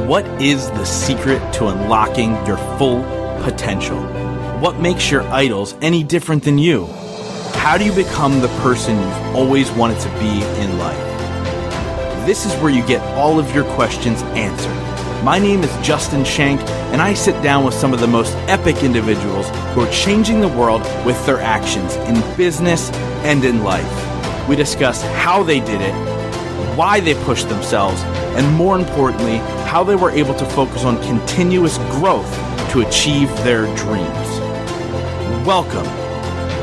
What is the secret to unlocking your full potential? What makes your idols any different than you? How do you become the person you've always wanted to be in life? This is where you get all of your questions answered. My name is Justin Shank, and I sit down with some of the most epic individuals who are changing the world with their actions in business and in life. We discuss how they did it, why they pushed themselves, and more importantly, how they were able to focus on continuous growth to achieve their dreams. Welcome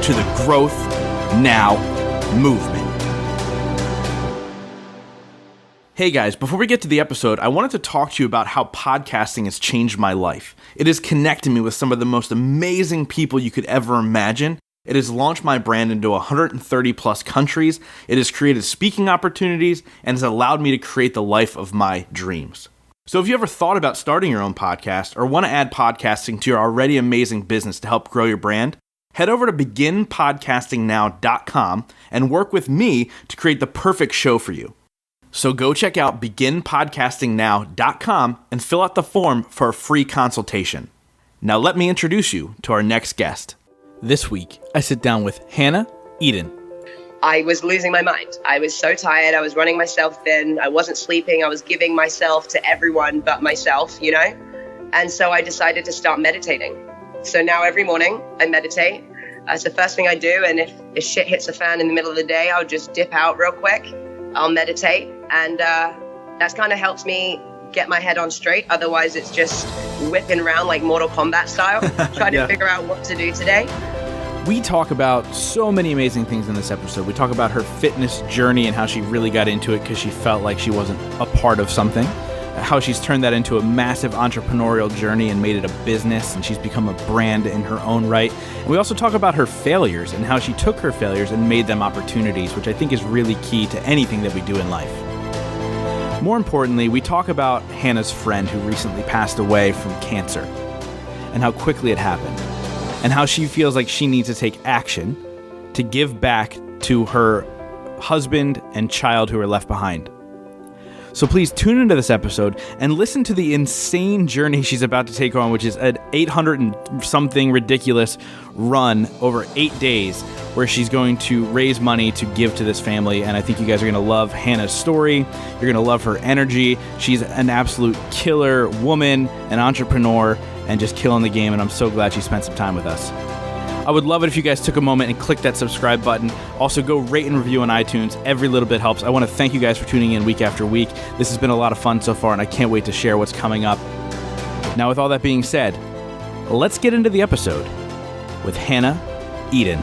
to the Growth Now movement. Hey guys, before we get to the episode, I wanted to talk to you about how podcasting has changed my life. It has connected me with some of the most amazing people you could ever imagine. It has launched my brand into 130 plus countries. It has created speaking opportunities and has allowed me to create the life of my dreams. So if you ever thought about starting your own podcast or want to add podcasting to your already amazing business to help grow your brand, head over to beginpodcastingnow.com and work with me to create the perfect show for you. So go check out beginpodcastingnow.com and fill out the form for a free consultation. Now let me introduce you to our next guest. This week, I sit down with Hannah Eden. I was losing my mind. I was so tired. I was running myself thin. I wasn't sleeping. I was giving myself to everyone but myself, you know? And so I decided to start meditating. So now every morning I meditate. It's the first thing I do. And if shit hits the fan in the middle of the day, I'll just dip out real quick. I'll meditate. And that's kind of helps me get my head on straight. Otherwise, it's just whipping around like Mortal Kombat style, trying to figure out what to do today. We talk about so many amazing things in this episode. We talk about her fitness journey and how she really got into it because she felt like she wasn't a part of something. How she's turned that into a massive entrepreneurial journey and made it a business, and she's become a brand in her own right. And we also talk about her failures and how she took her failures and made them opportunities, which I think is really key to anything that we do in life. More importantly, we talk about Hannah's friend who recently passed away from cancer and how quickly it happened, and how she feels like she needs to take action to give back to her husband and child who are left behind. So please tune into this episode and listen to the insane journey she's about to take on, which is an 800 and something ridiculous run over 8 days, where she's going to raise money to give to this family. And I think you guys are going to love Hannah's story. You're going to love her energy. She's an absolute killer woman, an entrepreneur, and just killing the game. And I'm so glad she spent some time with us. I would love it if you guys took a moment and clicked that subscribe button. Also, go rate and review on iTunes. Every little bit helps. I want to thank you guys for tuning in week after week. This has been a lot of fun so far, and I can't wait to share what's coming up. Now, with all that being said, let's get into the episode with Hannah Eden.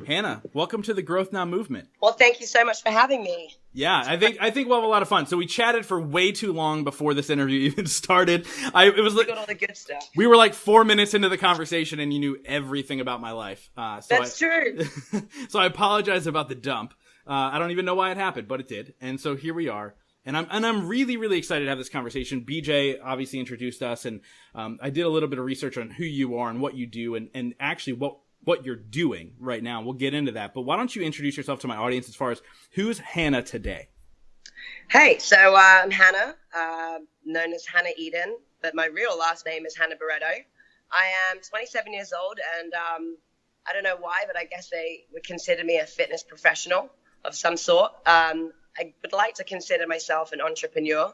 Hannah, welcome to the Growth Now movement. Well, thank you so much for having me. Yeah, I think we'll have a lot of fun. So we chatted for way too long before this interview even started. It was like got all the good stuff. We were like 4 minutes into the conversation, and you knew everything about my life. That's true. So I apologize about the dump. I don't even know why it happened, but it did. And so here we are. And I'm really, really excited to have this conversation. BJ obviously introduced us, and I did a little bit of research on who you are and what you do, and actually what you're doing right now. We'll get into that. But why don't you introduce yourself to my audience as far as who's Hannah today? Hey, so I'm Hannah, known as Hannah Eden, but my real last name is Hannah Barretto. I am 27 years old, and I don't know why, but I guess they would consider me a fitness professional of some sort. I would like to consider myself an entrepreneur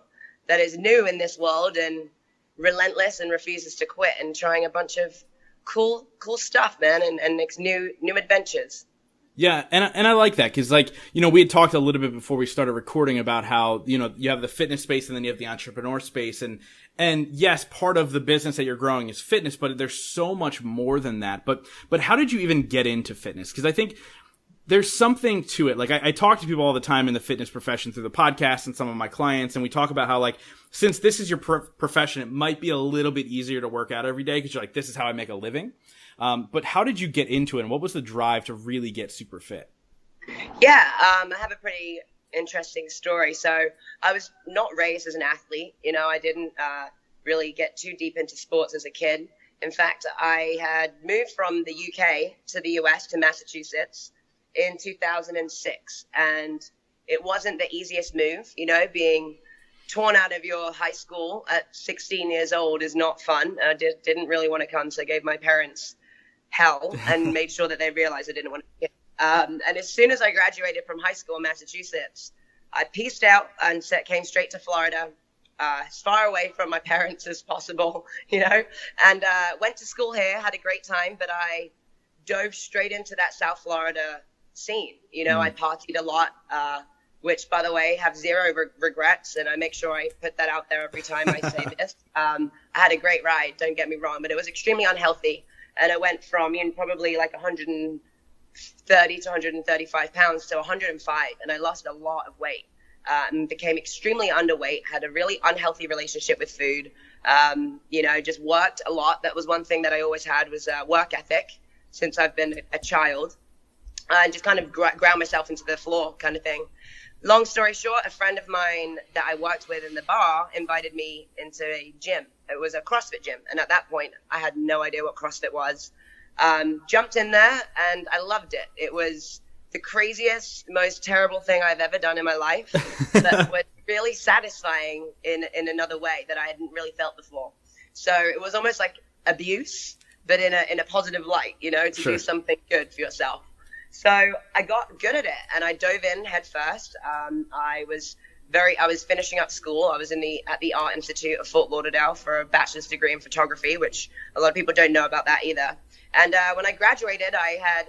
that is new in this world and relentless and refuses to quit and trying a bunch of cool stuff, man, and makes new adventures. Yeah, and I like that because, like, you know, we had talked a little bit before we started recording about how, you know, you have the fitness space and then you have the entrepreneur space, and yes, part of the business that you're growing is fitness, but there's so much more than that. But how did you even get into fitness? Because I think there's something to it. Like I talk to people all the time in the fitness profession through the podcast and some of my clients, and we talk about how, like, since this is your profession, it might be a little bit easier to work out every day because you're like, this is how I make a living. But how did you get into it, and what was the drive to really get super fit? Yeah, I have a pretty interesting story. So I was not raised as an athlete. You know, I didn't really get too deep into sports as a kid. In fact, I had moved from the UK to the US, to Massachusetts, in 2006. And it wasn't the easiest move, you know, being torn out of your high school at 16 years old is not fun. I didn't really want to come, so I gave my parents hell and made sure that they realized I didn't want to. And as soon as I graduated from high school in Massachusetts, I pieced out and came straight to Florida, as far away from my parents as possible, you know, and went to school here, had a great time, but I dove straight into that South Florida scene. You know, I partied a lot, which, by the way, have zero regrets, and I make sure I put that out there every time I say this. I had a great ride, don't get me wrong, but it was extremely unhealthy, and I went from probably like 130 to 135 pounds to 105, and I lost a lot of weight. And became extremely underweight, had a really unhealthy relationship with food, you know, just worked a lot. That was one thing that I always had was work ethic since I've been a child, and just kind of ground myself into the floor kind of thing. Long story short, a friend of mine that I worked with in the bar invited me into a gym. It was a CrossFit gym, and at that point I had no idea what CrossFit was. Jumped in there and I loved it. It was the craziest, most terrible thing I've ever done in my life, that was really satisfying in another way that I hadn't really felt before. So it was almost like abuse, but in a positive light, you know, to do something good for yourself. So I got good at it and I dove in head first. I was finishing up school. I was at the Art Institute of Fort Lauderdale for a bachelor's degree in photography, which a lot of people don't know about that either. And when I graduated, I had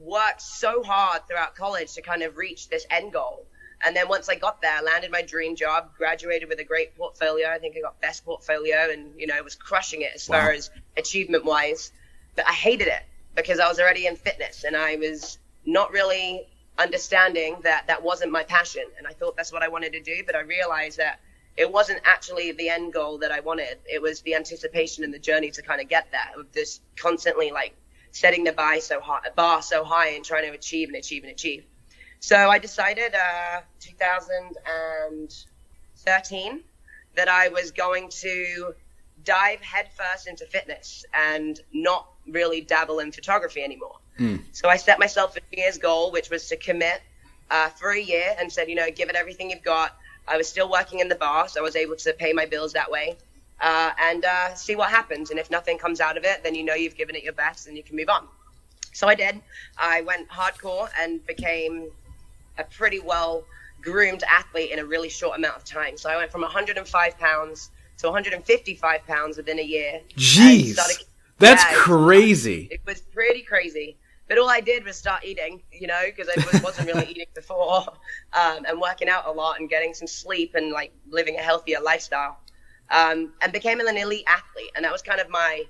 worked so hard throughout college to kind of reach this end goal. And then once I got there, I landed my dream job, graduated with a great portfolio. I think I got best portfolio and, you know, was crushing it as far as achievement wise. But I hated it because I was already in fitness and I was not really understanding that wasn't my passion. And I thought that's what I wanted to do. But I realized that it wasn't actually the end goal that I wanted. It was the anticipation and the journey to kind of get there, of this constantly like setting the bar so high and trying to achieve and achieve and achieve. So I decided 2013 that I was going to dive headfirst into fitness and not really dabble in photography anymore. So I set myself a New Year's goal, which was to commit for a year, and said, you know, give it everything you've got. I was still working in the bar, so I was able to pay my bills that way. And see what happens. And if nothing comes out of it, then you know you've given it your best and you can move on. So I did. I went hardcore and became a pretty well-groomed athlete in a really short amount of time. So I went from 105 pounds to 155 pounds within a year. Jeez, that's crazy. It was pretty crazy. But all I did was start eating, you know, because I wasn't really eating before, and working out a lot and getting some sleep and like living a healthier lifestyle. And became an elite athlete. And that was kind of my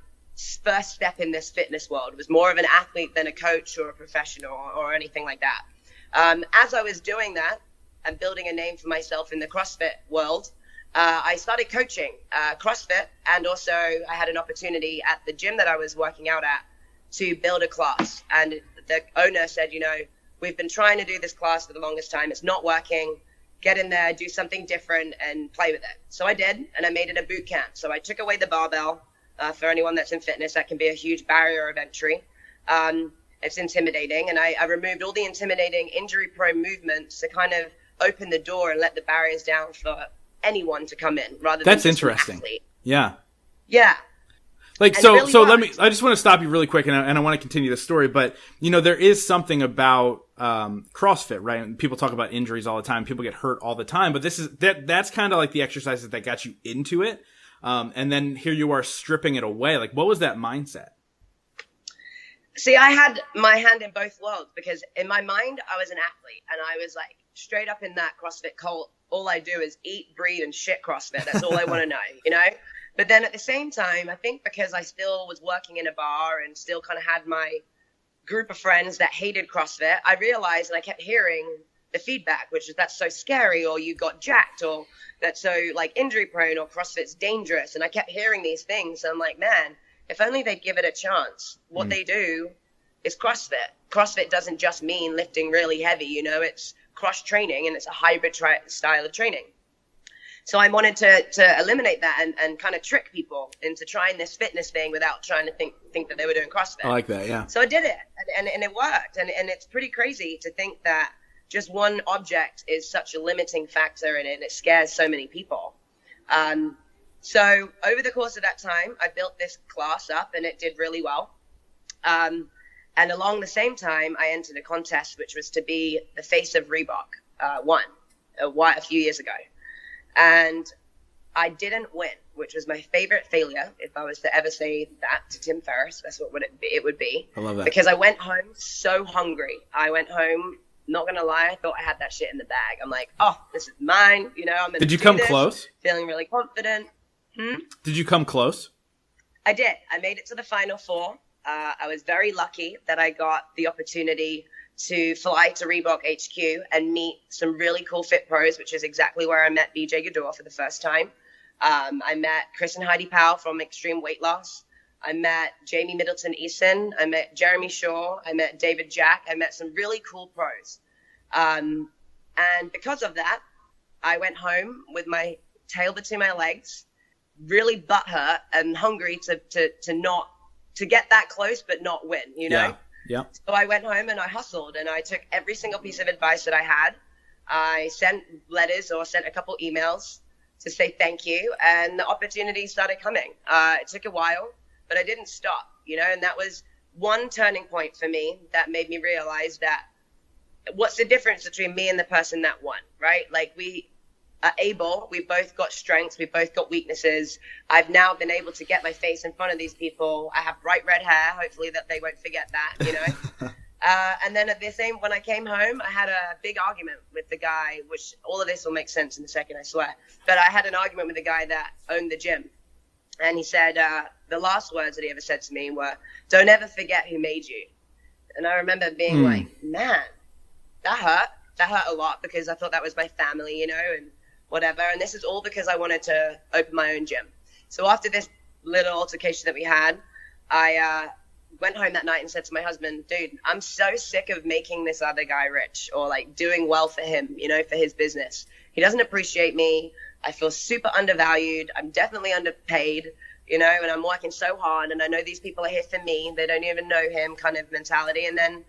first step in this fitness world. It was more of an athlete than a coach or a professional or anything like that. As I was doing that and building a name for myself in the CrossFit world, I started coaching CrossFit. And also I had an opportunity at the gym that I was working out at to build a class. And the owner said, you know, we've been trying to do this class for the longest time. It's not working. Get in there, do something different, and play with it. So I did, and I made it a boot camp. So I took away the barbell. For anyone that's in fitness, that can be a huge barrier of entry. It's intimidating, and I removed all the intimidating injury-prone movements to kind of open the door and let the barriers down for anyone to come in, rather than that's interesting. An athlete. Yeah. Like, and really I just want to stop you really quick, and I want to continue the story, but you know, there is something about CrossFit, right? And people talk about injuries all the time. People get hurt all the time, but that's kind of like the exercises that got you into it. And then here you are stripping it away. Like, what was that mindset? See, I had my hand in both worlds, because in my mind, I was an athlete and I was like straight up in that CrossFit cult. All I do is eat, breathe, and shit CrossFit. That's all I want to know, you know? But then at the same time, I think because I still was working in a bar and still kind of had my group of friends that hated CrossFit, I realized, and I kept hearing the feedback, which is that's so scary, or you got jacked, or that's so like injury prone, or CrossFit's dangerous. And I kept hearing these things. So I'm like, man, if only they'd give it a chance. What they do is CrossFit. CrossFit doesn't just mean lifting really heavy, you know, it's cross training and it's a hybrid style of training. So I wanted to eliminate that and kind of trick people into trying this fitness thing without trying to think that they were doing CrossFit. I like that, yeah. So I did it, and it worked. And it's pretty crazy to think that just one object is such a limiting factor in it, and it scares so many people. So over the course of that time, I built this class up, and it did really well. And along the same time, I entered a contest, which was to be the face of Reebok, a few years ago. And I didn't win, which was my favorite failure. If I was to ever say that to Tim Ferriss, that's what it would be. I love that. Because I went home so hungry. I went home, not going to lie, I thought I had that shit in the bag. I'm like, oh, this is mine. You know, I'm going to Did you come close? Feeling really confident. Did you come close? I did. I made it to the final four. I was very lucky that I got the opportunity to fly to Reebok HQ and meet some really cool fit pros, which is exactly where I met BJ Gador for the first time. I met Chris and Heidi Powell from Extreme Weight Loss. I met Jamie Middleton Eason. I met Jeremy Shaw. I met David Jack. I met some really cool pros. And because of that, I went home with my tail between my legs, really butthurt and hungry to get that close but not win, you know? Yeah. So I went home and I hustled, and I took every single piece of advice that I had. I sent letters or sent a couple emails to say thank you, and the opportunities started coming. It took a while, but I didn't stop, you know, and that was one turning point for me that made me realize that what's the difference between me and the person that won, right? Like, we are able, we both got strengths, we both got weaknesses. I've now been able to get my face in front of these people. I have bright red hair, hopefully that they won't forget that, you know. And then when I came home, I had a big argument with the guy, which all of this will make sense in a second, I swear. But I had an argument with the guy that owned the gym. And he said, the last words that he ever said to me were, "Don't ever forget who made you." And I remember being like, man, that hurt. That hurt a lot, because I thought that was my family, you know, and whatever. And this is all because I wanted to open my own gym. So after this little altercation that we had, I went home that night and said to my husband, dude, I'm so sick of making this other guy rich, or like doing well for him, you know, for his business. He doesn't appreciate me. I feel super undervalued. I'm definitely underpaid, you know, and I'm working so hard, and I know these people are here for me. They don't even know him kind of mentality. And then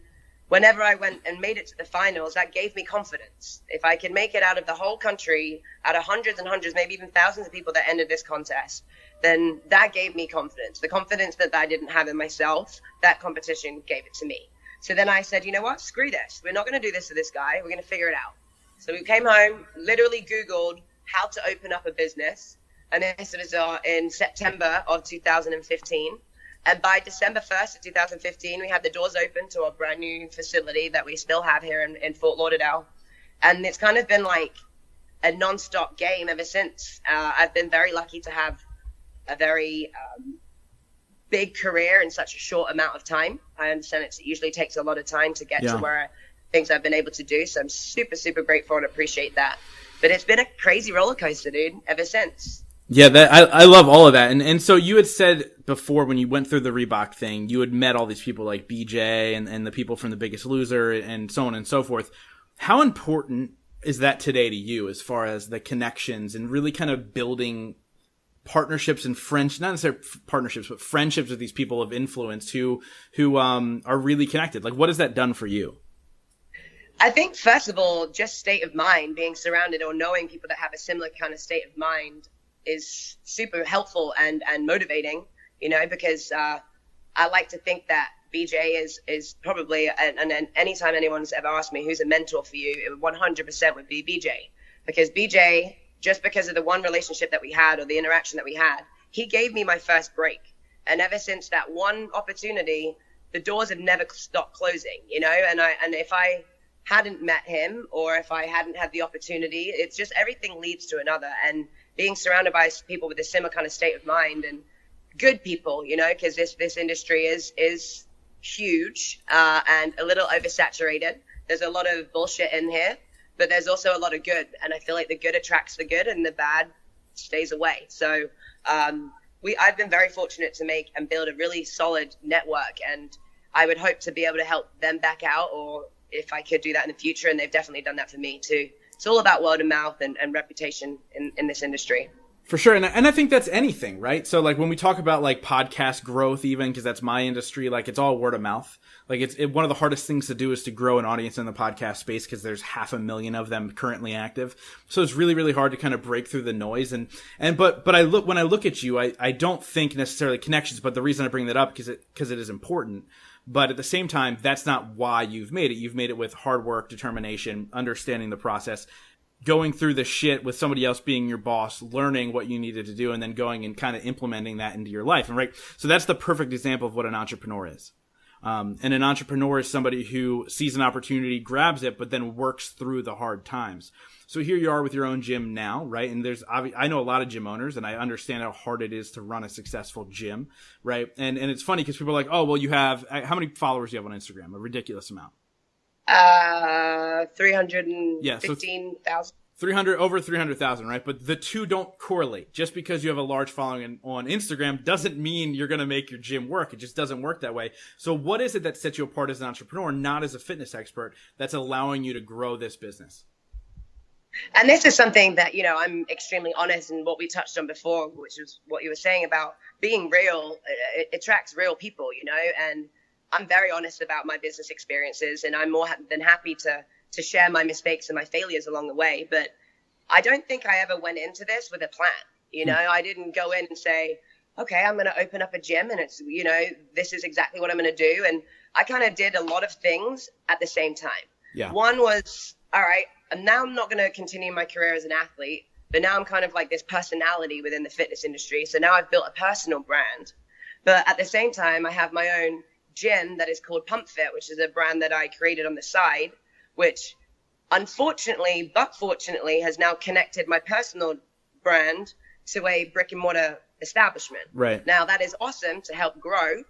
whenever I went and made it to the finals, that gave me confidence. If I could make it out of the whole country, out of hundreds and hundreds, maybe even thousands of people that entered this contest, then that gave me confidence. The confidence that I didn't have in myself, that competition gave it to me. So then I said, you know what, screw this. We're not going to do this to this guy. We're going to figure it out. So we came home, literally Googled how to open up a business. And this was in September of 2015. And by December 1st of 2015, we had the doors open to a brand new facility that we still have here in Fort Lauderdale. And it's kind of been like a nonstop game ever since. I've been very lucky to have a very big career in such a short amount of time. I understand it usually takes a lot of time to get to where things I've been able to do. So I'm super, super grateful and appreciate that. But it's been a crazy roller coaster, dude, ever since. Yeah, I love all of that. And so you had said before, when you went through the Reebok thing, you had met all these people like BJ and the people from The Biggest Loser and so on and so forth. How important is that today to you, as far as the connections and really kind of building partnerships and friendships, not necessarily partnerships, but friendships with these people of influence who are really connected? Like, what has that done for you? I think, first of all, just state of mind, being surrounded or knowing people that have a similar kind of state of mind is super helpful and motivating, you know, because I like to think that BJ is probably, and anytime anyone's ever asked me who's a mentor for you, it 100% would be BJ. Because BJ, just because of the one relationship that we had or the interaction that we had, he gave me my first break. And ever since that one opportunity, the doors have never stopped closing, you know, and if I hadn't met him, or if I hadn't had the opportunity, it's just everything leads to another. And being surrounded by people with a similar kind of state of mind and good people, you know, because this industry is huge and a little oversaturated. There's a lot of bullshit in here, but there's also a lot of good. And I feel like the good attracts the good and the bad stays away. So I've been very fortunate to make and build a really solid network, and I would hope to be able to help them back out, or if I could do that in the future. And they've definitely done that for me too. It's all about word of mouth and reputation in this industry. For sure. And I think that's anything, right? So like when we talk about like podcast growth, even because that's my industry, like it's all word of mouth. Like one of the hardest things to do is to grow an audience in the podcast space because there's 500,000 of them currently active. So it's really, really hard to kind of break through the noise. But when I look at you, I don't think necessarily connections, but the reason I bring that up because it is important. But at the same time, that's not why you've made it. You've made it with hard work, determination, understanding the process, going through the shit with somebody else being your boss, learning what you needed to do, and then going and kind of implementing that into your life. And right, so that's the perfect example of what an entrepreneur is. And an entrepreneur is somebody who sees an opportunity, grabs it, but then works through the hard times. So here you are with your own gym now, right? And I know a lot of gym owners, and I understand how hard it is to run a successful gym, right? And it's funny because people are like, oh, well, you have, how many followers do you have on Instagram? A ridiculous amount. 315,000. Over 300,000, right? But the two don't correlate. Just because you have a large following on Instagram doesn't mean you're going to make your gym work. It just doesn't work that way. So what is it that sets you apart as an entrepreneur, not as a fitness expert, that's allowing you to grow this business? And this is something that, I'm extremely honest in what we touched on before, which is what you were saying about being real. It attracts real people, and I'm very honest about my business experiences, and I'm more than happy to share my mistakes and my failures along the way. But I don't think I ever went into this with a plan. I didn't go in and say, okay, I'm going to open up a gym and it's, this is exactly what I'm going to do. And I kind of did a lot of things at the same time. Yeah. One was, all right, and now I'm not going to continue my career as an athlete, but now I'm kind of like this personality within the fitness industry. So now I've built a personal brand, but at the same time, I have my own gym that is called Pump Fit, which is a brand that I created on the side, which unfortunately, but fortunately, has now connected my personal brand to a brick and mortar establishment. Right. Now, that is awesome to help grow,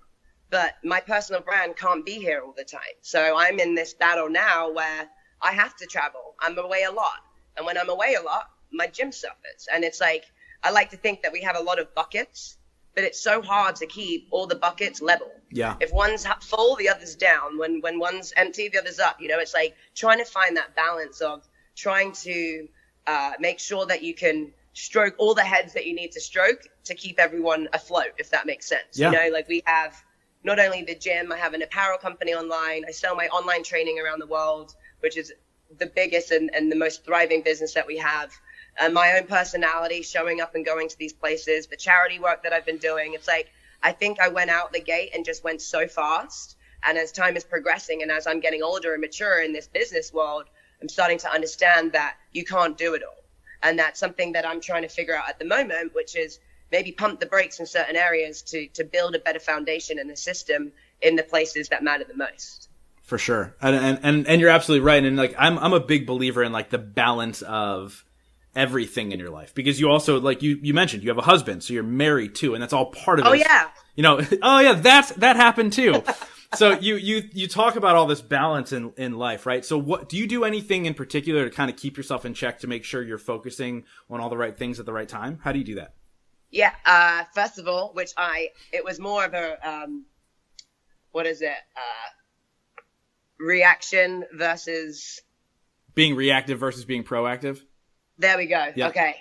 but my personal brand can't be here all the time. So I'm in this battle now where I have to travel. I'm away a lot. And when I'm away a lot, my gym suffers. And it's like, I like to think that we have a lot of buckets, but it's so hard to keep all the buckets level. Yeah. If one's full, the other's down. When one's empty, the other's up. It's like trying to find that balance of trying to make sure that you can stroke all the heads that you need to stroke to keep everyone afloat, if that makes sense. Yeah. Like we have not only the gym, I have an apparel company online. I sell my online training around the world, which is the biggest and the most thriving business that we have. My own personality, showing up and going to these places, the charity work that I've been doing. It's like, I think I went out the gate and just went so fast. And as time is progressing and as I'm getting older and mature in this business world, I'm starting to understand that you can't do it all. And that's something that I'm trying to figure out at the moment, which is maybe pump the brakes in certain areas to build a better foundation and a system in the places that matter the most. For sure. And you're absolutely right. And like, I'm a big believer in like the balance of everything in your life, because you also, like you mentioned, you have a husband, so you're married too, and that's all part of it. Oh yeah. That happened too. So you talk about all this balance in life, right? So what do you do anything in particular to kind of keep yourself in check to make sure you're focusing on all the right things at the right time? How do you do that? Yeah. First of all, it was more of a, reaction versus being reactive versus being proactive. There we go. Yeah. Okay.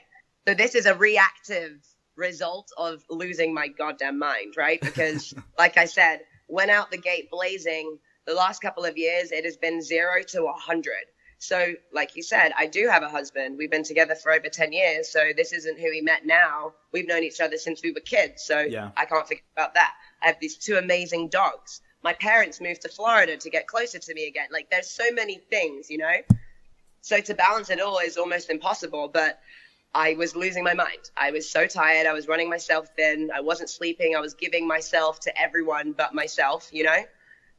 So this is a reactive result of losing my goddamn mind, right? Because like I said, went out the gate blazing. The last couple of years, it has been 0 to 100. So like you said, I do have a husband. We've been together for over 10 years. So this isn't who we met now. We've known each other since we were kids. So yeah. I can't forget about that. I have these 2 amazing dogs. My parents moved to Florida to get closer to me again. Like there's so many things, So to balance it all is almost impossible, but I was losing my mind. I was so tired. I was running myself thin. I wasn't sleeping. I was giving myself to everyone but myself,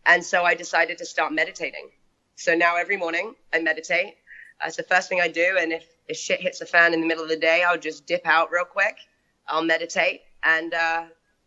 And so I decided to start meditating. So now every morning I meditate. It's the first thing I do. And if shit hits the fan in the middle of the day, I'll just dip out real quick. I'll meditate. And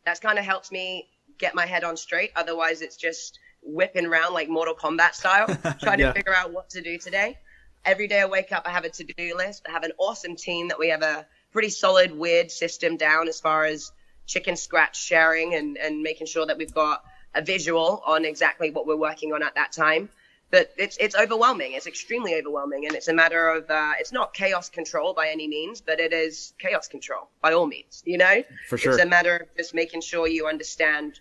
that's kind of helps me get my head on straight. Otherwise, it's just whipping around like Mortal Kombat style, trying to figure out what to do today. Every day I wake up, I have a to-do list. I have an awesome team that we have a pretty solid, weird system down as far as chicken scratch sharing and making sure that we've got a visual on exactly what we're working on at that time. but it's overwhelming. It's extremely overwhelming, and it's a matter of it's not chaos control by any means, but it is chaos control by all means. For sure. It's a matter of just making sure you understand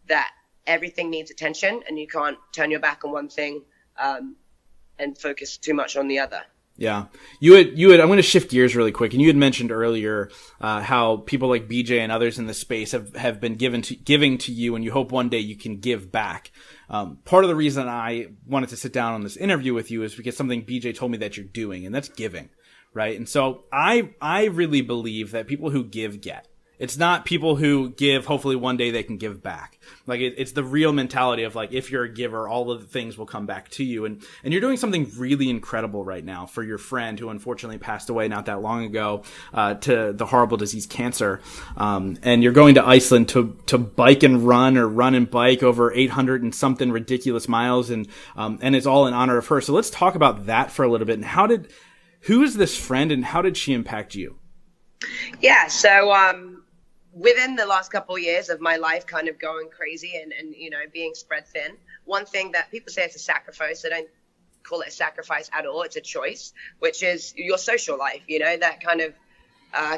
that everything needs attention, and you can't turn your back on one thing and focus too much on the other. Yeah. You had, I'm going to shift gears really quick. And you had mentioned earlier, how people like BJ and others in the space have been giving to you, and you hope one day you can give back. Part of the reason I wanted to sit down on this interview with you is because something BJ told me that you're doing, and that's giving, right? And so I really believe that people who give get. It's not people who give, hopefully one day they can give back. Like it's the real mentality of like, if you're a giver, all of the things will come back to you. And you're doing something really incredible right now for your friend who unfortunately passed away not that long ago, to the horrible disease cancer. And you're going to Iceland to bike and run, or run and bike over 800 and something ridiculous miles. And it's all in honor of her. So let's talk about that for a little bit. And who is this friend, and how did she impact you? Yeah. So, within the last couple of years of my life kind of going crazy and being spread thin, one thing that people say it's a sacrifice, I don't call it a sacrifice at all. It's a choice, which is your social life, that kind of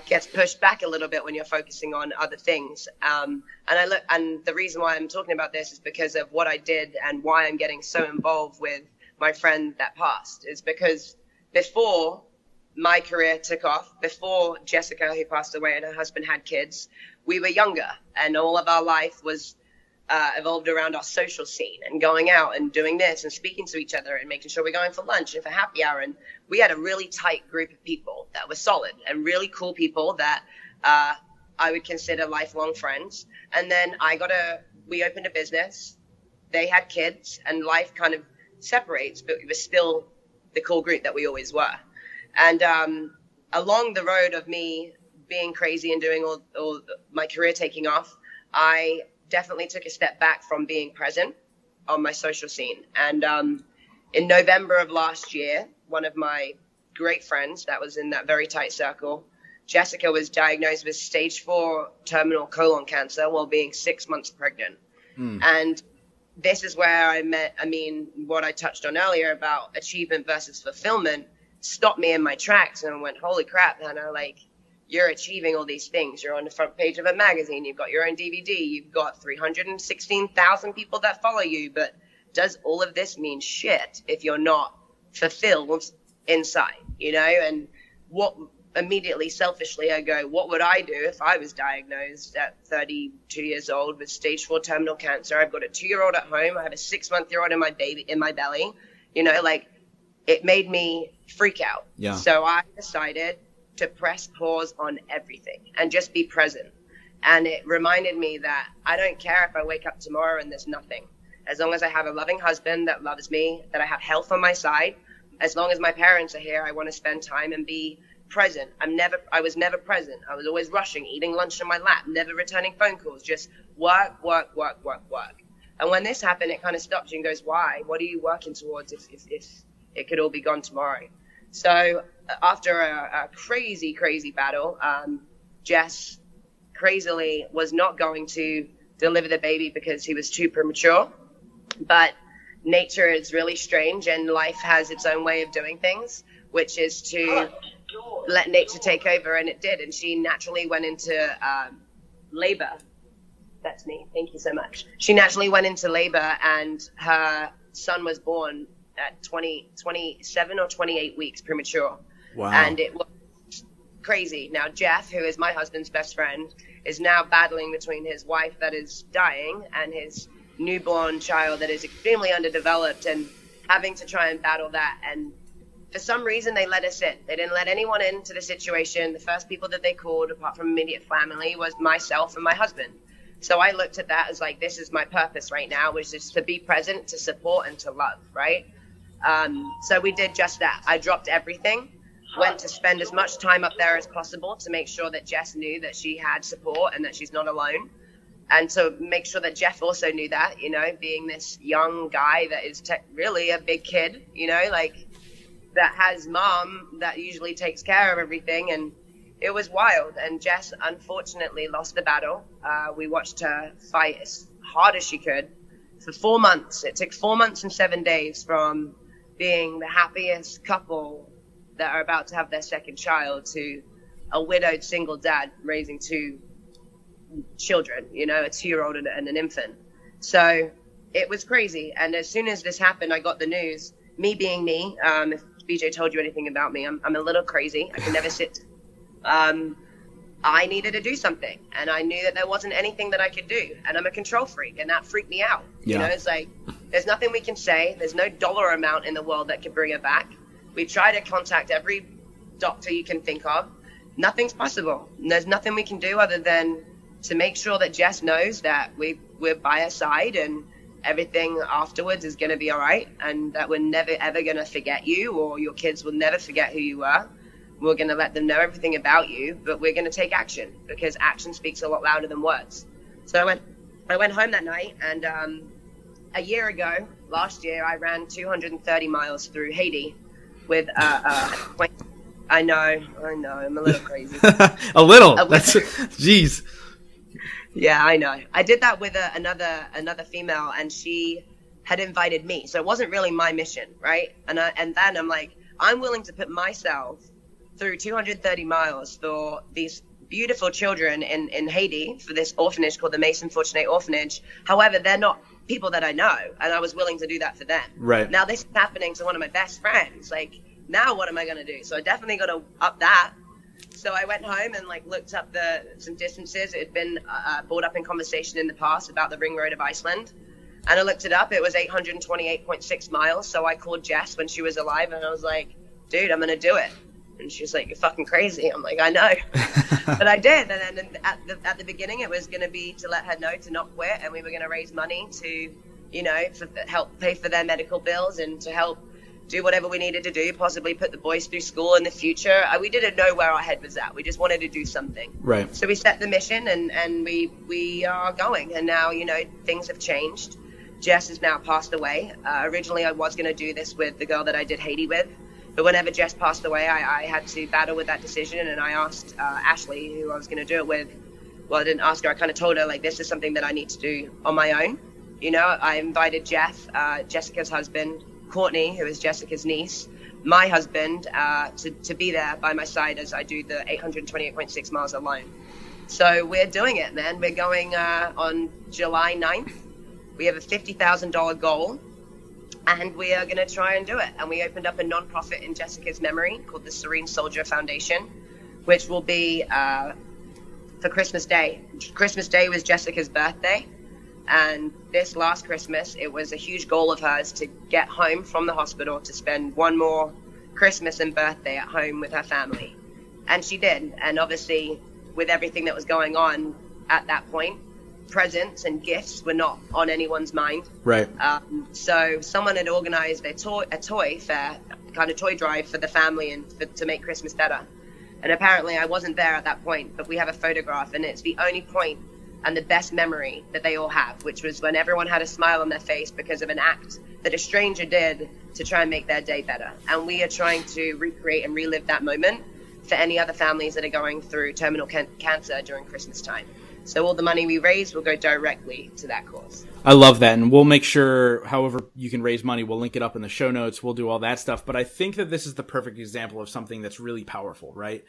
gets pushed back a little bit when you're focusing on other things. And the reason why I'm talking about this is because of what I did and why I'm getting so involved with my friend that passed, is because before my career took off, before Jessica, who passed away, and her husband had kids, we were younger, and all of our life was evolved around our social scene and going out and doing this and speaking to each other and making sure we're going for lunch and for happy hour. And we had a really tight group of people that were solid and really cool people that I would consider lifelong friends. And then we opened a business, they had kids, and life kind of separates, but we were still the cool group that we always were. And along the road of me being crazy and doing all my career taking off, I definitely took a step back from being present on my social scene. And in November of last year, one of my great friends that was in that very tight circle, Jessica, was diagnosed with stage 4 terminal colon cancer while being 6 months pregnant. And this is where what I touched on earlier about achievement versus fulfillment stopped me in my tracks, and I went, holy crap, Hannah, like, you're achieving all these things. You're on the front page of a magazine. You've got your own DVD. You've got 316,000 people that follow you. But does all of this mean shit if you're not fulfilled inside, And what immediately, selfishly, I go, what would I do if I was diagnosed at 32 years old with stage 4 terminal cancer? I've got a 2-year-old at home. I have a 6-month-old in my belly, it made me freak out. Yeah. So I decided to press pause on everything and just be present. And it reminded me that I don't care if I wake up tomorrow and there's nothing. As long as I have a loving husband that loves me, that I have health on my side, as long as my parents are here, I want to spend time and be present. I was never present. I was always rushing, eating lunch in my lap, never returning phone calls, just work. And when this happened, it kind of stopped you and goes, why? What are you working towards if it could all be gone tomorrow? So after a crazy battle, Jess crazily was not going to deliver the baby because he was too premature. But nature is really strange, and life has its own way of doing things, which is to let nature take over, and it did. And she naturally went into labor. That's me. Thank you so much. She naturally went into labor, and her son was born at 27 or 28 weeks premature. Wow. And it was crazy. Now, Jeff, who is my husband's best friend, is now battling between his wife that is dying and his newborn child that is extremely underdeveloped, and having to try and battle that. And for some reason, they let us in. They didn't let anyone into the situation. The first people that they called, apart from immediate family, was myself and my husband. So I looked at that as like, this is my purpose right now, which is to be present, to support, and to love, right? So we did just that. I dropped everything, went to spend as much time up there as possible to make sure that Jess knew that she had support and that she's not alone. And to make sure that Jeff also knew that, being this young guy that is really a big kid, that has mom that usually takes care of everything. And it was wild. And Jess unfortunately lost the battle. We watched her fight as hard as she could for 4 months. It took 4 months and 7 days from being the happiest couple that are about to have their second child to a widowed single dad raising 2 children, you know, a 2-year-old and an infant. So it was crazy. And as soon as this happened, I got the news. Me being me, if BJ told you anything about me, I'm a little crazy. I can never sit. I needed to do something, and I knew that there wasn't anything that I could do, and I'm a control freak, and that freaked me out. Yeah. You know, it's like, there's nothing we can say. There's no dollar amount in the world that can bring her back. We try to contact every doctor you can think of. Nothing's possible. And there's nothing we can do other than to make sure that Jess knows that we're by her side, and everything afterwards is going to be all right, and that we're never, ever going to forget you, or your kids will never forget who you are. We're going to let them know everything about you, but we're going to take action, because action speaks a lot louder than words. So I went home that night, and a year ago, last year, I ran 230 miles through Haiti with I know, I'm a little crazy. A little? That's, jeez. Yeah, I know. I did that with another female, and she had invited me. So it wasn't really my mission, right? And then I'm like, I'm willing to put myself through 230 miles for these beautiful children in Haiti, for this orphanage called the Mason Fortuné Orphanage. However, they're not people that I know, and I was willing to do that for them. Right. Now this is happening to one of my best friends. Like, now what am I going to do? So I definitely got to up that. So I went home and like looked up some distances. It had been brought up in conversation in the past about the Ring Road of Iceland. And I looked it up. It was 828.6 miles. So I called Jess when she was alive, and I was like, dude, I'm going to do it. And she was like, you're fucking crazy. I'm like, I know. But I did. And then at the beginning, it was going to be to let her know to not quit. And we were going to raise money to, you know, help pay for their medical bills, and to help do whatever we needed to do, possibly put the boys through school in the future. We didn't know where our head was at. We just wanted to do something. Right. So we set the mission, and we are going. And now, you know, things have changed. Jess has now passed away. Originally, I was going to do this with the girl that I did Haiti with. But whenever Jess passed away, I had to battle with that decision. And I asked Ashley, who I was going to do it with. Well, I didn't ask her. I kind of told her, like, this is something that I need to do on my own. You know, I invited Jeff, Jessica's husband, Courtney, who is Jessica's niece, my husband, to be there by my side as I do the 828.6 miles alone. So we're doing it, man. We're going on July 9th. We have a $50,000 goal, and we are going to try and do it. And we opened up a nonprofit in Jessica's memory called the Serene Soldier Foundation, which will be for Christmas Day. Christmas Day was Jessica's birthday. And this last Christmas, it was a huge goal of hers to get home from the hospital to spend one more Christmas and birthday at home with her family. And she did. And obviously, with everything that was going on at that point, presents and gifts were not on anyone's mind. Right. So someone had organized a toy fair, kind of toy drive for the family and to make Christmas better. And apparently I wasn't there at that point, but we have a photograph, and it's the only point and the best memory that they all have, which was when everyone had a smile on their face because of an act that a stranger did to try and make their day better. And we are trying to recreate and relive that moment for any other families that are going through terminal cancer during Christmas time. So all the money we raise will go directly to that cause. I love that. And we'll make sure, however you can raise money, we'll link it up in the show notes. We'll do all that stuff. But I think that this is the perfect example of something that's really powerful, right?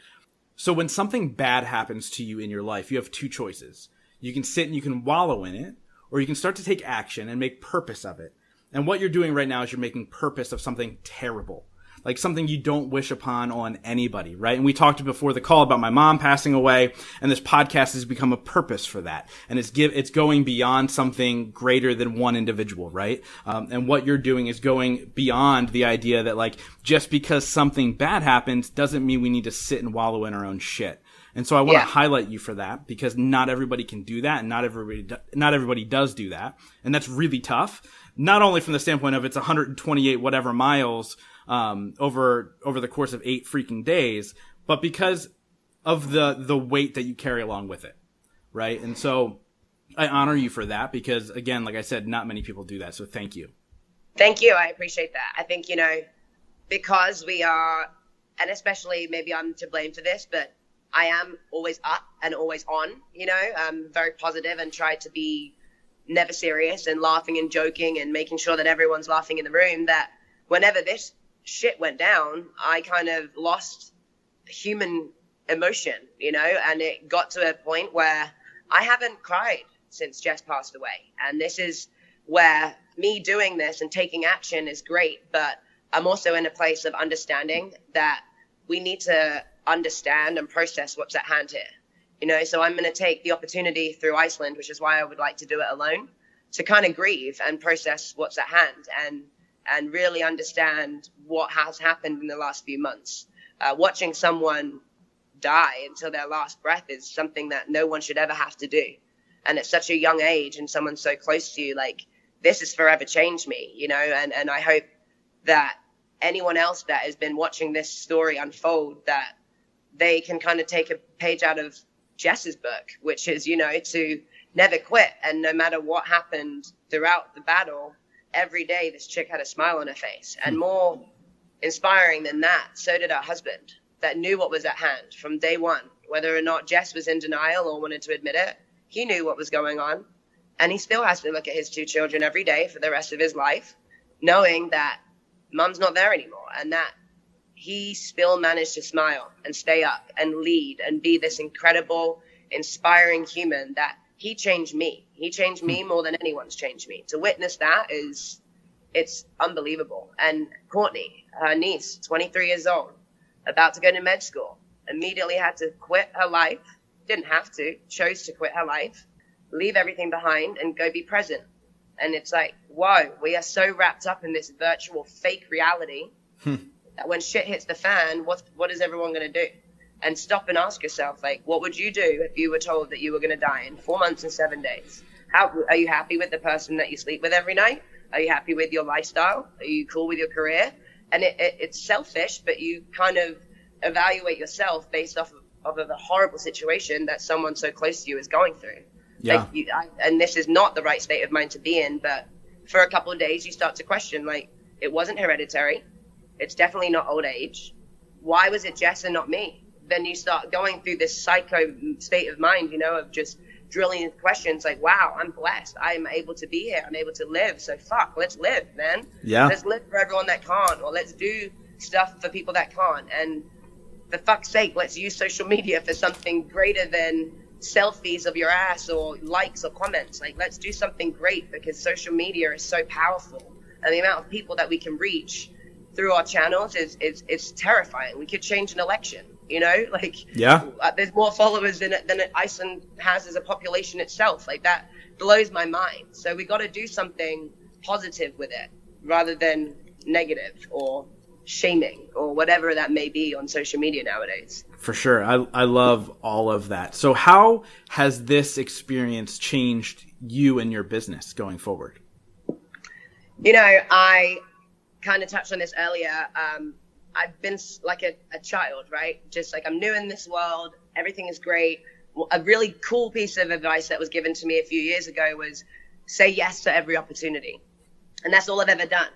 So when something bad happens to you in your life, you have two choices. You can sit and you can wallow in it, or you can start to take action and make purpose of it. And what you're doing right now is you're making purpose of something terrible, like something you don't wish upon on anybody, right? And we talked before the call about my mom passing away, and this podcast has become a purpose for that. And it's going beyond something greater than one individual, right? And what you're doing is going beyond the idea that, like, just because something bad happens doesn't mean we need to sit and wallow in our own shit. And so I want to highlight you for that, because not everybody can do that, and not everybody does do that. And that's really tough, not only from the standpoint of it's 128 whatever miles over the course of 8 freaking days, but because of the weight that you carry along with it, right? And so I honor you for that, because, again, like I said, not many people do that. So thank you. Thank you. I appreciate that. I think, you know, because we are, and especially maybe I'm to blame for this, but I am always up and always on, you know, very positive, and try to be never serious and laughing and joking and making sure that everyone's laughing in the room, that whenever this shit went down, I kind of lost human emotion, you know, and it got to a point where I haven't cried since Jess passed away. And this is where me doing this and taking action is great, but I'm also in a place of understanding that we need to understand and process what's at hand here. You know, so I'm going to take the opportunity through Iceland, which is why I would like to do it alone, to kind of grieve and process what's at hand and really understand what has happened in the last few months. Watching someone die until their last breath is something that no one should ever have to do. And at such a young age and someone so close to you, like, this has forever changed me, you know, and I hope that anyone else that has been watching this story unfold, that they can kind of take a page out of Jess's book, which is, you know, to never quit. And no matter what happened throughout the battle, every day this chick had a smile on her face. And more inspiring than that, so did her husband, that knew what was at hand from day one. Whether or not Jess was in denial or wanted to admit it, he knew what was going on. And he still has to look at his 2 children every day for the rest of his life, knowing that mom's not there anymore, and that he still managed to smile and stay up and lead and be this incredible, inspiring human. That he changed me. He changed me more than anyone's changed me. To witness that it's unbelievable. And Courtney, her niece, 23 years old, about to go to med school, immediately had to quit her life. Didn't have to, chose to quit her life, leave everything behind and go be present. And it's like, whoa, we are so wrapped up in this virtual fake reality that when shit hits the fan, what is everyone going to do? And stop and ask yourself, like, what would you do if you were told that you were going to die in 4 months and 7 days? How are you happy with the person that you sleep with every night? Are you happy with your lifestyle? Are you cool with your career? And it's selfish, but you kind of evaluate yourself based off of a horrible situation that someone so close to you is going through. Yeah. Like and this is not the right state of mind to be in, but for a couple of days you start to question, like, it wasn't hereditary. It's definitely not old age. Why was it Jess and not me? Then you start going through this psycho state of mind, you know, of just drilling into questions like, wow, I'm blessed. I'm able to be here. I'm able to live. So fuck, let's live, man. Yeah. Let's live for everyone that can't, or let's do stuff for people that can't. And for fuck's sake, let's use social media for something greater than selfies of your ass or likes or comments. Like, let's do something great, because social media is so powerful, and the amount of people that we can reach through our channels is terrifying. We could change an election, you know, like, there's more followers than Iceland has as a population itself. Like, that blows my mind. So we got to do something positive with it rather than negative or shaming or whatever that may be on social media nowadays. For sure. I love all of that. So how has this experience changed you and your business going forward? You know, I kind of touched on this earlier. I've been like a child, right? Just like, I'm new in this world. Everything is great. A really cool piece of advice that was given to me a few years ago was say yes to every opportunity. And that's all I've ever done.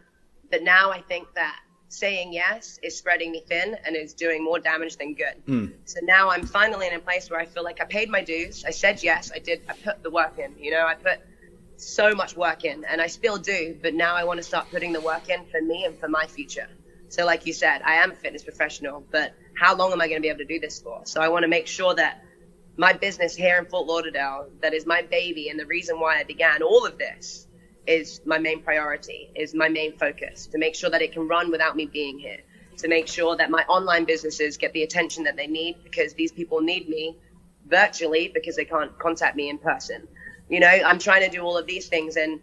But now I think that saying yes is spreading me thin and is doing more damage than good. So now I'm finally in a place where I feel like I paid my dues. I said yes. I put the work in, you know, I put so much work in, and I still do, but now I want to start putting the work in for me and for my future. So like you said, I am a fitness professional, but how long am I going to be able to do this for? So I want to make sure that my business here in Fort Lauderdale, that is my baby, and the reason why I began all of this, is my main priority, is my main focus, to make sure that it can run without me being here, to make sure that my online businesses get the attention that they need, because these people need me virtually because they can't contact me in person. You know, I'm trying to do all of these things, and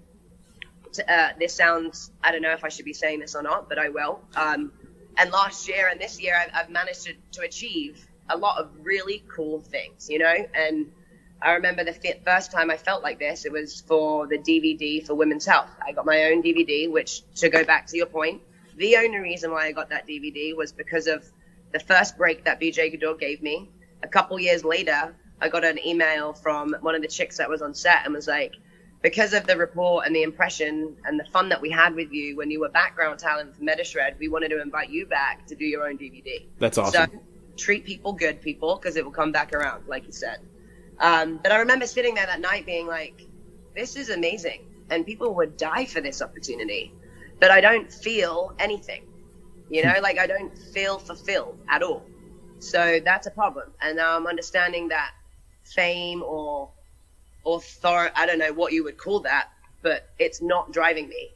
this sounds, I don't know if I should be saying this or not, but I will. And last year and this year, I've managed to achieve a lot of really cool things, you know, and I remember the first time I felt like this, it was for the DVD for Women's Health. I got my own DVD, which, to go back to your point, the only reason why I got that DVD was because of the first break that BJ Gador gave me. A couple years later, I got an email from one of the chicks that was on set and was like, because of the report and the impression and the fun that we had with you when you were background talent for METAShred, we wanted to invite you back to do your own DVD. That's awesome. So treat people good, people, because it will come back around, like you said. But I remember sitting there that night being like, this is amazing. And people would die for this opportunity. But I don't feel anything, like I don't feel fulfilled at all. So that's a problem. And now I'm understanding that fame or authority, I don't know what you would call that, but it's not driving me.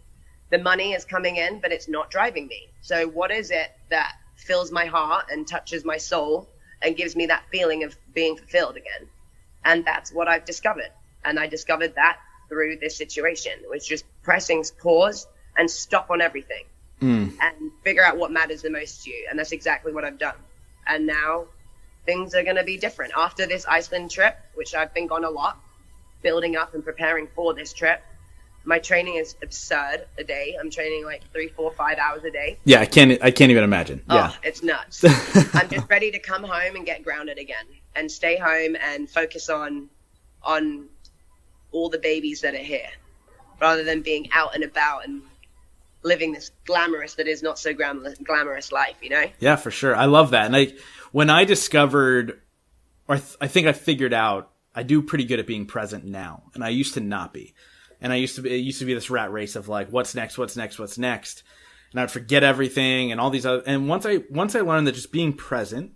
The money is coming in, but it's not driving me. So what is it that fills my heart and touches my soul and gives me that feeling of being fulfilled again? And that's what I've discovered. And I discovered that through this situation, which just pressing pause and stop on everything and figure out what matters the most to you. And that's exactly what I've done. And now things are going to be different. After this Iceland trip, which I've been gone a lot, building up and preparing for this trip, my training is absurd a day. I'm training like 3, 4, 5 hours a day. Yeah, I can't even imagine. Yeah. Oh, it's nuts. I'm just ready to come home and get grounded again and stay home and focus on all the babies that are here, rather than being out and about and living this glamorous that is not so glamorous life, Yeah, for sure. I love that. And when I discovered, or I think I figured out, I do pretty good at being present now, and I used to not be. And it used to be this rat race of like, what's next? And I'd forget everything and all these other, and once I learned that just being present,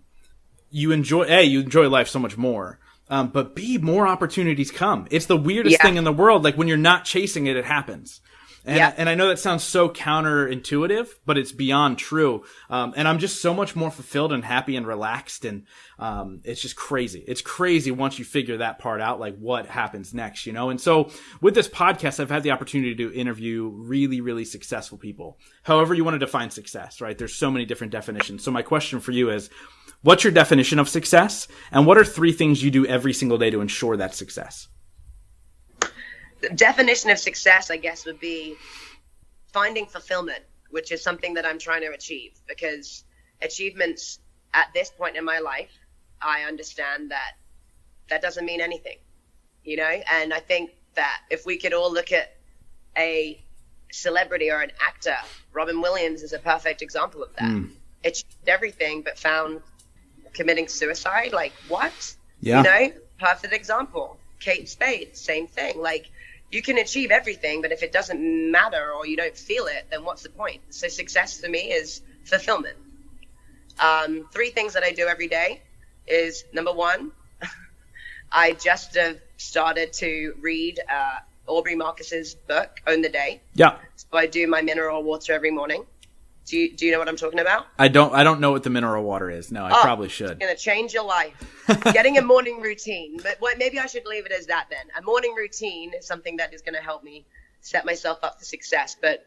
you enjoy life so much more. But B, more opportunities come. It's the weirdest thing in the world. Like when you're not chasing it, it happens. And I know that sounds so counterintuitive, but it's beyond true. And I'm just so much more fulfilled and happy and relaxed. And it's just crazy. It's crazy once you figure that part out, like what happens next, And so with this podcast, I've had the opportunity to interview really, really successful people. However you want to define success, right? There's so many different definitions. So my question for you is, what's your definition of success? And what are 3 things you do every single day to ensure that success? The definition of success, I guess, would be finding fulfillment, which is something that I'm trying to achieve, because achievements at this point in my life, I understand that doesn't mean anything, and I think that if we could all look at a celebrity or an actor, Robin Williams is a perfect example of that. Achieved everything but found committing suicide. Like, what? Yeah. Perfect example. Kate Spade, same thing. Like, you can achieve everything, but if it doesn't matter or you don't feel it, then what's the point? So success for me is fulfillment. 3 things that I do every day is, number 1, I just started to read Aubrey Marcus's book, Own the Day. Yeah. So I do my mineral water every morning. Do you know what I'm talking about? I don't know what the mineral water is. No, I probably should. It's going to change your life. Getting a morning routine. But maybe I should leave it as that then. A morning routine is something that is going to help me set myself up for success. But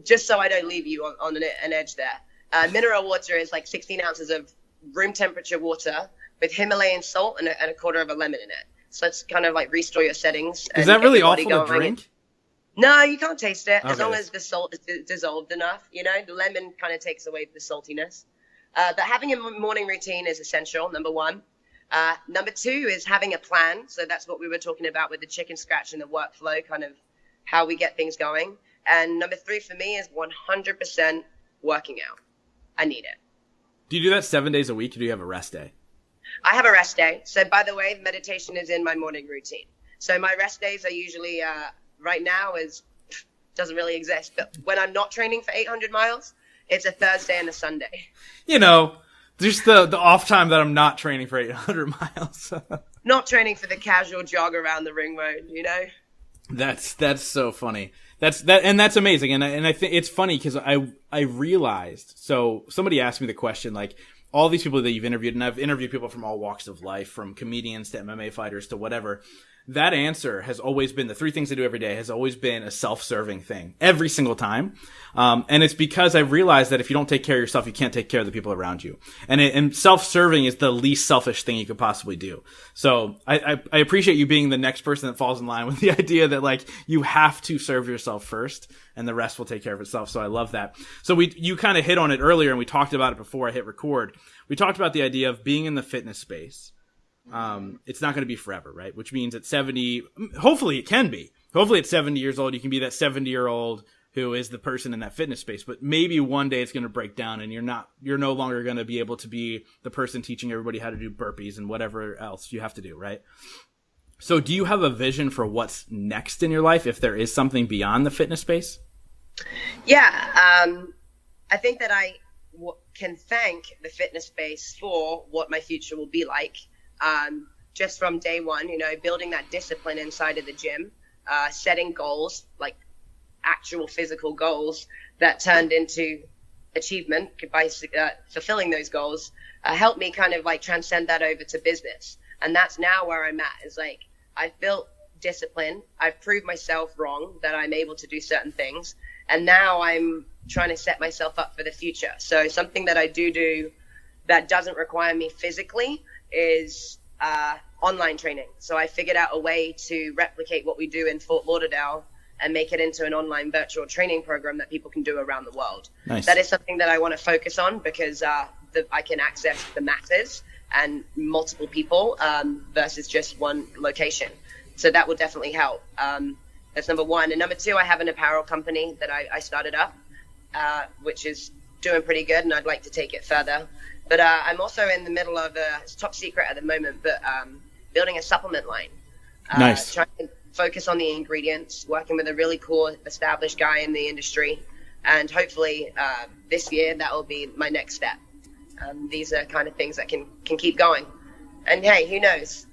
just so I don't leave you on an edge there. Mineral water is like 16 ounces of room temperature water with Himalayan salt and a quarter of a lemon in it. So it's kind of like restore your settings. Is that really awful to drink? No, you can't taste it as long as the salt is dissolved enough. The lemon kind of takes away the saltiness. But having a morning routine is essential, number 1. Number 2 is having a plan. So that's what we were talking about with the chicken scratch and the workflow, kind of how we get things going. And number 3 for me is 100% working out. I need it. Do you do that 7 days a week, or do you have a rest day? I have a rest day. So by the way, meditation is in my morning routine. So my rest days are usually... right now doesn't really exist, but when I'm not training for 800 miles, it's a Thursday and a Sunday. Just the off time that I'm not training for 800 miles. Not training for the casual jog around the ring road, That's so funny. That's amazing. And I think it's funny because I realized, so somebody asked me the question, like, all these people that you've interviewed, and I've interviewed people from all walks of life, from comedians to MMA fighters to whatever. That answer has always been, the 3 things I do every day has always been a self-serving thing every single time. And it's because I realized that if you don't take care of yourself, you can't take care of the people around you. And self-serving is the least selfish thing you could possibly do. So I appreciate you being the next person that falls in line with the idea that like you have to serve yourself first and the rest will take care of itself. So I love that. So you kind of hit on it earlier and we talked about it before I hit record. We talked about the idea of being in the fitness space. It's not going to be forever, right? Which means at 70, hopefully it can be. Hopefully at 70 years old, you can be that 70-year-old who is the person in that fitness space. But maybe one day it's going to break down and you're no longer going to be able to be the person teaching everybody how to do burpees and whatever else you have to do, right? So do you have a vision for what's next in your life, if there is something beyond the fitness space? Yeah. I think that I can thank the fitness space for what my future will be like. Just from day one, building that discipline inside of the gym, setting goals, like actual physical goals that turned into achievement by fulfilling those goals, helped me kind of like transcend that over to business. And that's now where I'm at, is like, I've built discipline. I've proved myself wrong that I'm able to do certain things. And now I'm trying to set myself up for the future. So something that I do that doesn't require me physically is online training. So I figured out a way to replicate what we do in Fort Lauderdale and make it into an online virtual training program that people can do around the world. Nice. That is something that I want to focus on, because I can access the masses and multiple people versus just one location. So that will definitely help. That's number one. And number two, I have an apparel company that I started up, which is doing pretty good, and I'd like to take it further. But I'm also in the middle of it's top secret at the moment, but building a supplement line. Nice. Trying to focus on the ingredients, working with a really cool established guy in the industry. And hopefully this year that will be my next step. These are kind of things that can keep going. And hey, who knows?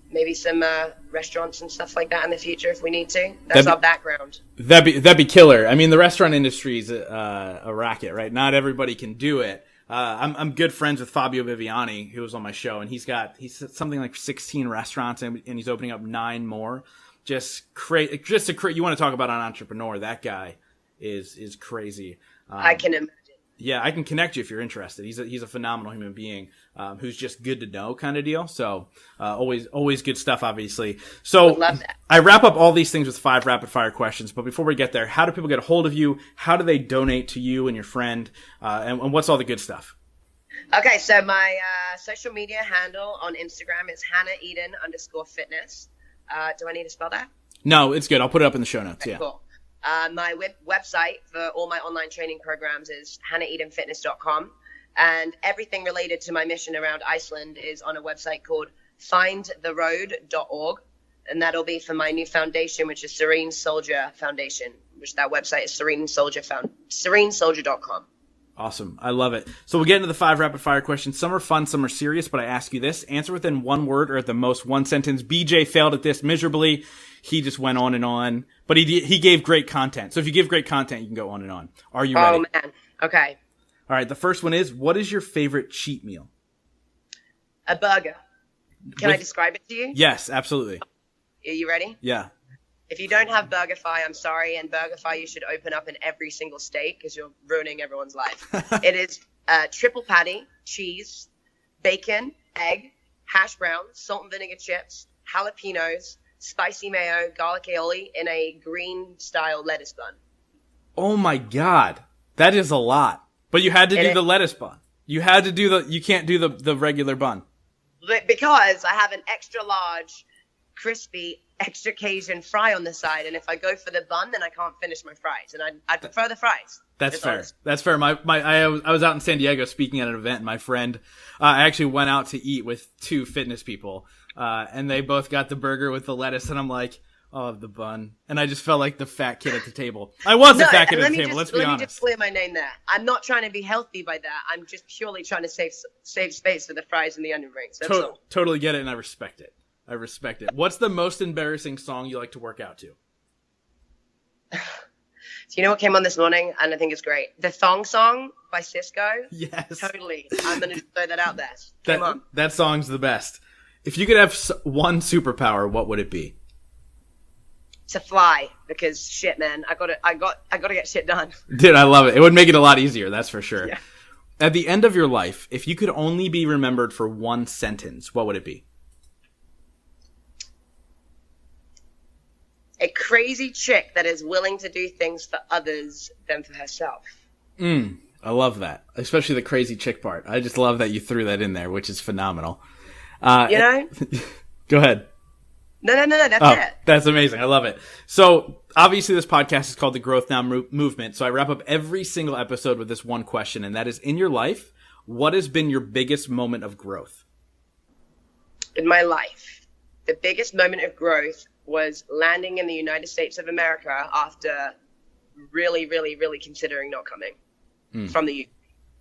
Maybe some restaurants and stuff like that in the future if we need to. That's our background. That'd be killer. I mean, the restaurant industry is a racket, right? Not everybody can do it. I'm good friends with Fabio Viviani, who was on my show, and he's something like 16 restaurants, and he's opening up 9 more. You want to talk about an entrepreneur? That guy is crazy. I can imagine. Yeah, I can connect you if you're interested. He's a phenomenal human being who's just good to know kind of deal. So always good stuff, obviously. So I love that. I wrap up all these things with 5 rapid fire questions. But before we get there, how do people get a hold of you? How do they donate to you and your friend? And what's all the good stuff? Okay, so my social media handle on Instagram is HannahEden_fitness. Do I need to spell that? No, it's good. I'll put it up in the show notes. Okay, yeah. Cool. My website for all my online training programs is HannahEdenFitness.com. And everything related to my mission around Iceland is on a website called findtheroad.org. And that'll be for my new foundation, which is Serene Soldier Foundation, which that website is serenesoldier.com. Awesome. I love it. So we'll get into the 5 rapid fire questions. Some are fun, some are serious, but I ask you this. Answer within 1 word or at the most 1 sentence. BJ failed at this miserably. He just went on and on, but he gave great content. So if you give great content, you can go on and on. Are you ready? Oh, man. Okay. All right. The first one is, what is your favorite cheat meal? A burger. Can I describe it to you? Yes, absolutely. Are you ready? Yeah. If you don't have BurgerFi, I'm sorry. And BurgerFi, you should open up in every single state because you're ruining everyone's life. It is triple patty, cheese, bacon, egg, hash browns, salt and vinegar chips, jalapenos, spicy mayo, garlic aioli in a green-style lettuce bun. Oh, my God. That is a lot. But you had to do the lettuce bun. You had to do you can't do the regular bun. Because I have an extra large, crispy, extra Cajun fry on the side, and if I go for the bun, then I can't finish my fries, and I prefer the fries. That's fair. Honest. That's fair. I was out in San Diego speaking at an event, and my friend, I actually went out to eat with 2 fitness people, and they both got the burger with the lettuce, and I'm like, oh, the bun. And I just felt like the fat kid at the table. I was the fat kid at the table, let's be honest. Let me just clear my name there. I'm not trying to be healthy by that. I'm just purely trying to save space for the fries and the onion rings. That's all. Totally get it, and I respect it. What's the most embarrassing song you like to work out to? So you know what came on this morning, and I think it's great? The Thong Song by Cisco. Yes. Totally. I'm going to throw that out there. Came on. That song's the best. If you could have one superpower, what would it be? To fly, because shit, man, I gotta get shit done. Dude, I love it. It would make it a lot easier, that's for sure. Yeah. At the end of your life, if you could only be remembered for one sentence, what would it be? A crazy chick that is willing to do things for others than for herself. I love that, especially the crazy chick part. I just love that you threw that in there, which is phenomenal. Go ahead. No, that's it. That's amazing. I love it. So obviously this podcast is called the Growth Now Movement. So I wrap up every single episode with this one question, and that is, in your life, what has been your biggest moment of growth? In my life, The biggest moment of growth was landing in the United States of America after really, really, really considering not coming from the UK.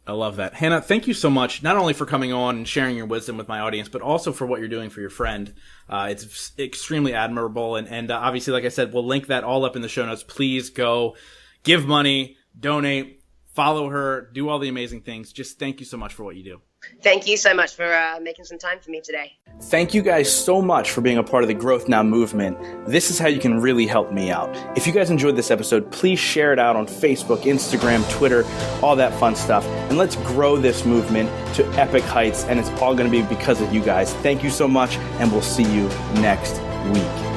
I love that. Hannah, thank you so much, not only for coming on and sharing your wisdom with my audience, but also for what you're doing for your friend. It's extremely admirable. And obviously, like I said, we'll link that all up in the show notes. Please go give money, donate, follow her, do all the amazing things. Just thank you so much for what you do. Thank you so much for making some time for me today. Thank you guys so much for being a part of the Growth Now movement. This is how you can really help me out. If you guys enjoyed this episode, please share it out on Facebook, Instagram, Twitter, all that fun stuff. And let's grow this movement to epic heights. And it's all going to be because of you guys. Thank you so much, and we'll see you next week.